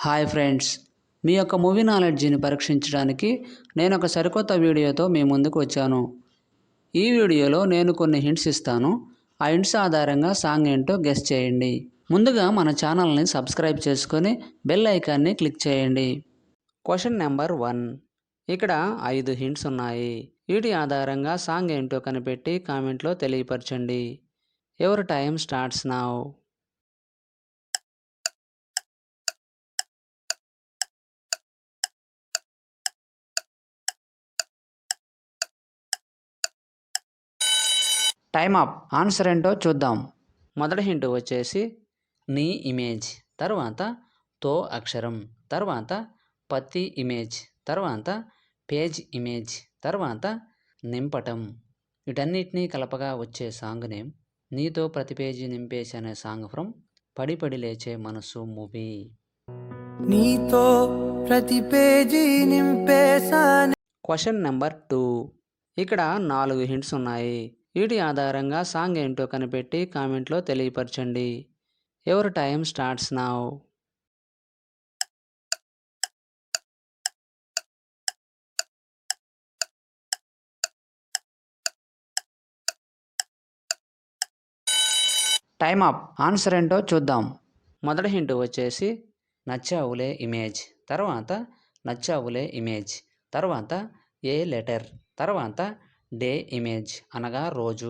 Hi friends, మీ యొక్క movie నాలెడ్జిని పరీక్షించడానికి నేను ఒక సరికొత్త వీడియోతో మీ ముందుకు వచ్చాను. ఈ వీడియోలో నేను కొన్ని హింట్స్ ఇస్తాను. ఆ హింట్స్ ఆధారంగా సాంగ్ ఏంటో గెస్ చేయండి. ముందుగా మన ఛానల్ని సబ్స్క్రైబ్ చేసుకొని బెల్ ఐకాన్ని క్లిక్ చేయండి. Question number 1. ఇక్కడ 5 హింట్స్ ఉన్నాయి. వీటి ఆధారంగా సాంగ్ ఏంటో కనిపెట్టి కామెంట్లో తెలియపరచండి. Your time starts now. Time up. Answer ఏంటో చూద్దాం. మొదటి హింట్ వచ్చేసి నీ ఇమేజ్, తర్వాత తో అక్షరం, తర్వాత పత్తి ఇమేజ్, తర్వాత పేజ్ ఇమేజ్, తర్వాత నింపటం. వీటన్నిటినీ కలపగా వచ్చే సాంగ్ నేమ్ నీతో ప్రతి పేజీ నింపేసి అనే సాంగ్ ఫ్రమ్ పడి పడి లేచే మనసు మూవీ. నీతో ప్రతి పేజీ నింపేసానే. Question number 2. ఇక్కడ 4 హింట్స్ ఉన్నాయి. వీటి ఆధారంగా సాంగ్ ఏంటో కనిపెట్టి కామెంట్లో తెలియపరచండి. Your time starts now. Time up. Answer ఏంటో చూద్దాం. మొదటి హింట్ వచ్చేసి నచ్చావులే ఇమేజ్, తర్వాత నచ్చావులే ఇమేజ్, తర్వాత ఏ లెటర్, తర్వాత డే ఇమేజ్ అనగా రోజు.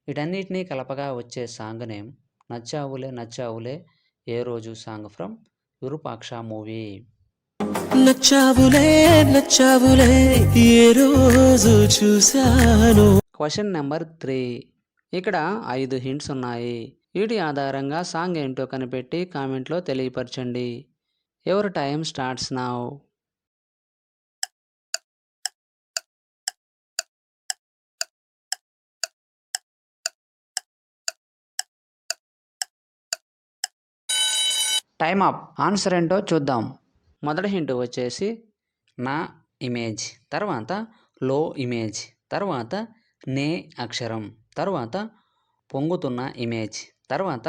వీటన్నిటినీ కలపగా వచ్చే సాంగ్ నేమ్ నచ్చావులే నచ్చావులే ఏ రోజు సాంగ్ ఫ్రమ్ విరూపాక్ష మూవీ. నచ్చావులే నచ్చావులే ఏ రోజు చూశాను. Question number 3. ఇక్కడ 5 హింట్స్ ఉన్నాయి. వీటి ఆధారంగా సాంగ్ ఏంటో కనిపెట్టి కామెంట్లో తెలియపరచండి. Your time starts now. Time up. Answer ఏంటో చూద్దాం. మొదటి హింట్ వచ్చేసి నా ఇమేజ్, తర్వాత లో ఇమేజ్, తర్వాత నే అక్షరం, తర్వాత పొంగుతున్న ఇమేజ్, తర్వాత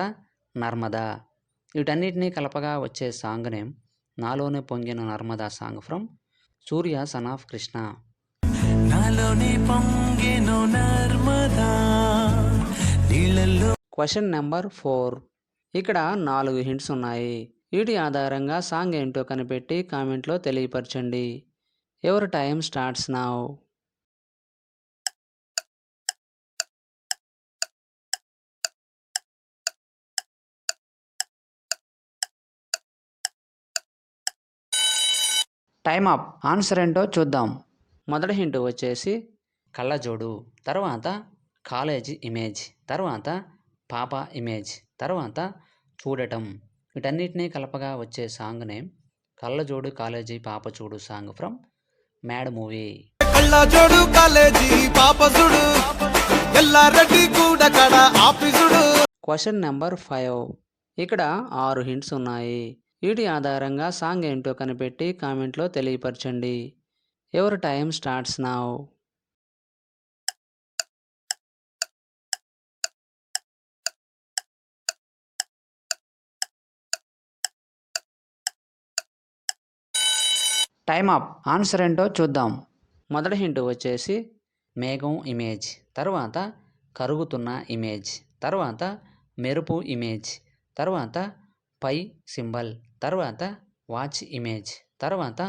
నర్మదా. వీటన్నిటినీ కలపగా వచ్చే సాంగ్ నేమ్ నాలోనే పొంగిన Narmada song from Surya son of Krishna. Question number 4. ఇక్కడ 4 హింట్స్ ఉన్నాయి. వీటి ఆధారంగా సాంగ్ ఏంటో కనిపెట్టి కామెంట్లో తెలియపరచండి. Your time starts now. Time up. Answer ఏంటో చూద్దాం. మొదటి హింట్ వచ్చేసి కళ్ళజోడు, తర్వాత కాలేజీ ఇమేజ్, తర్వాత పాప ఇమేజ్, తర్వాత చూడటం. వీటన్నిటినీ కలపగా వచ్చే సాంగ్ నేమ్ కళ్ళజోడు కాలేజీ పాప చూడు సాంగ్ ఫ్రమ్ మ్యాడ్ మూవీ. కళ్ళజోడు కాలేజీ పాప చూడు ఎల్లారెడ్డి కూడా కడ ఆఫీసుడు. Question number 5. ఇక్కడ 6 హింట్స్ ఉన్నాయి. వీటి ఆధారంగా సాంగ్ ఏంటో కనిపెట్టి కామెంట్లో తెలియపరచండి. Your time starts now. Time up. Answer ఏంటో చూద్దాం. మొదటి హింట్ వచ్చేసి మేఘం ఇమేజ్, తర్వాత కరుగుతున్న ఇమేజ్, తర్వాత మెరుపు ఇమేజ్, తర్వాత పై సింబల్, తర్వాత వాచ్ ఇమేజ్, తర్వాత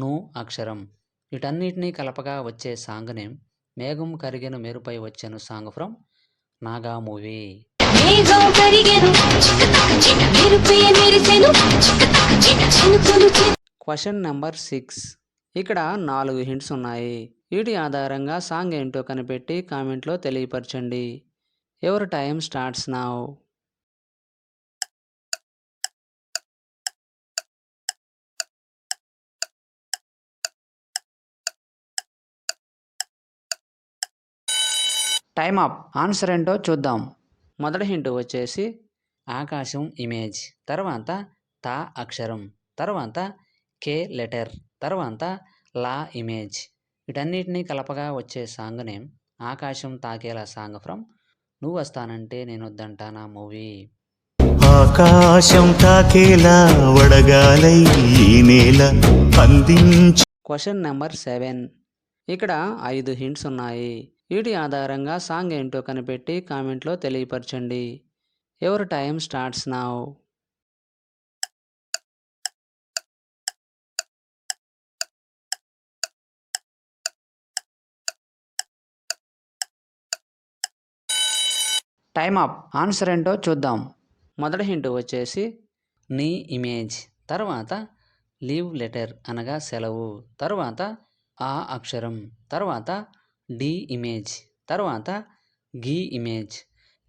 ను అక్షరం. వీటన్నిటినీ కలపగా వచ్చే సాంగ్ నేమ్ మేఘం కరిగెను మెరుపై వచ్చెను song from Naga movie. Question number 6. ఇక్కడ 4 హింట్స్ ఉన్నాయి. వీటి ఆధారంగా సాంగ్ ఏంటో కనిపెట్టి కామెంట్లో తెలియపరచండి. Your time starts now. Time up. Answer ఏంటో చూద్దాం. మొదటి హింట్ వచ్చేసి ఆకాశం ఇమేజ్, తర్వాత తా అక్షరం, తర్వాత కే లెటర్, తర్వాత లా ఇమేజ్. వీటన్నిటినీ కలపగా వచ్చే సాంగ్ నేమ్ ఆకాశం తాకేలా సాంగ్ ఫ్రమ్ నువ్వు వస్తానంటే నేను వద్దంటానా మూవీ. ఆకాశం తాకేలా వడగాలై ఈ నేల అందించి. Question number 7. ఇక్కడ 5 హింట్స్ ఉన్నాయి. వీటి ఆధారంగా సాంగ్ ఏంటో కనిపెట్టి కామెంట్లో తెలియపరచండి. Your time starts now. Time up. Answer ఏంటో చూద్దాం. మొదటి హింట్ వచ్చేసి నీ ఇమేజ్, తర్వాత లీవ్ లెటర్ అనగా సెలవు, తర్వాత ఆ అక్షరం, తర్వాత డి ఇమేజ్, తర్వాత గి ఇమేజ్.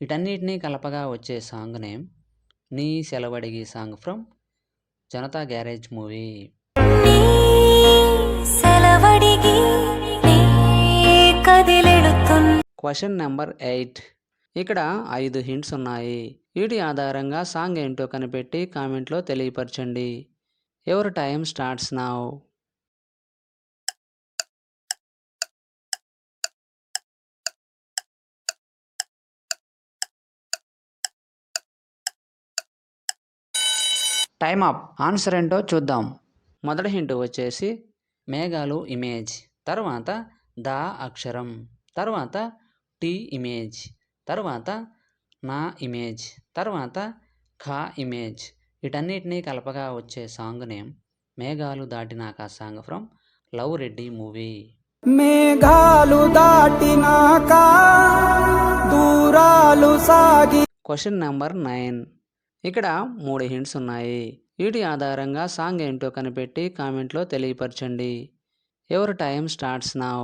వీటన్నిటినీ కలపగా వచ్చే సాంగ్ నేమ్ నీ సెలవడిగి song from Janatha garage movie. Question number 8. ఇక్కడ 5 హింట్స్ ఉన్నాయి. వీటి ఆధారంగా సాంగ్ ఏంటో కనిపెట్టి కామెంట్లో తెలియపరచండి. Your time starts now. Time up. Answer ఏంటో చూద్దాం. మొదటి హింట్ వచ్చేసి మేఘాలు ఇమేజ్, తర్వాత దా అక్షరం, తర్వాత టీ ఇమేజ్, తర్వాత నా ఇమేజ్, తర్వాత ఖా ఇమేజ్. వీటన్నిటినీ కలపగా వచ్చే సాంగ్ నేమ్ మేఘాలు దాటినాక song from love Reddy movie. మేఘాలు దాటినాక దూరాలు సాగి. Question number 9. ఇక్కడ 3 హింట్స్ ఉన్నాయి. వీటి ఆధారంగా సాంగ్ ఏంటో కనిపెట్టి కామెంట్లో తెలియపరచండి. Your time starts now.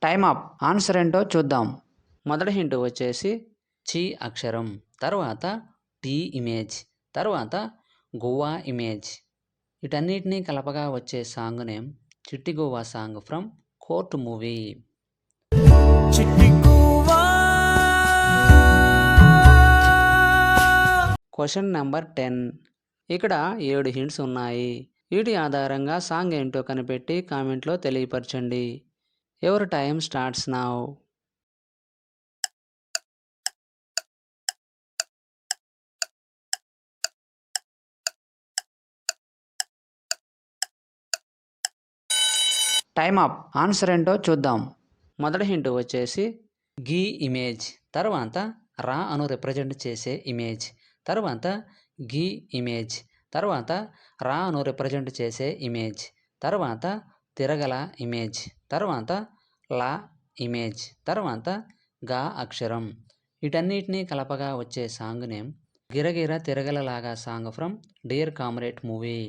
Time up. Answer ఏంటో చూద్దాం. మొదటి హింట్ వచ్చేసి చి అక్షరం, తర్వాత టీ ఇమేజ్, తర్వాత గోవా ఇమేజ్. వీటన్నిటినీ కలపగా వచ్చే సాంగ్ నేమ్ చిట్టి Goa song from court movie. Question number 10. ఇక్కడ 7 హింట్స్ ఉన్నాయి. వీటి ఆధారంగా సాంగ్ ఏంటో కనిపెట్టి కామెంట్లో తెలియపరచండి. Your time starts now. Time up. Answer ఏంటో చూద్దాం. మొదటి హింట్ వచ్చేసి గీ ఇమేజ్, తర్వాత రా అను రిప్రజెంట్ చేసే ఇమేజ్, తర్వాత గీ ఇమేజ్, తర్వాత రా అను రిప్రజెంట్ చేసే ఇమేజ్, తర్వాత తిరగల ఇమేజ్, తర్వాత లా ఇమేజ్, తర్వాత గా అక్షరం. వీటన్నిటినీ కలపగా వచ్చే సాంగ్ నేమ్ గిరగిర తిరగలలాగా song from dear comrade movie.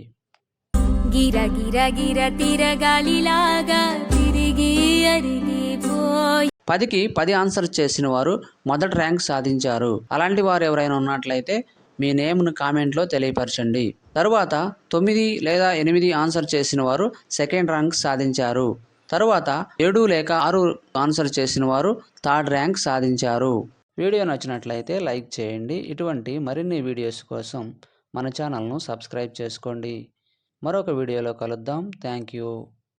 గిర గిర గిర తిరగాలిలాగా తిరిగి అరిగిపోయి. 10కి 10 ఆన్సర్ చేసిన వారు మొదటి ర్యాంక్ సాధించారు. అలాంటి వారు ఎవరైనా ఉన్నట్లయితే మీ నేమ్ను కామెంట్లో తెలియపరచండి. తరువాత 9 లేదా 8 ఆన్సర్ చేసిన వారు సెకండ్ ర్యాంక్ సాధించారు. తరువాత 7 లేక 6 ఆన్సర్ చేసిన వారు థర్డ్ ర్యాంక్ సాధించారు. వీడియో నచ్చినట్లయితే లైక్ చేయండి. ఇటువంటి మరిన్ని వీడియోస్ కోసం మన ఛానల్ను సబ్స్క్రైబ్ చేసుకోండి. మరొక వీడియోలో కలుద్దాం. Thank you.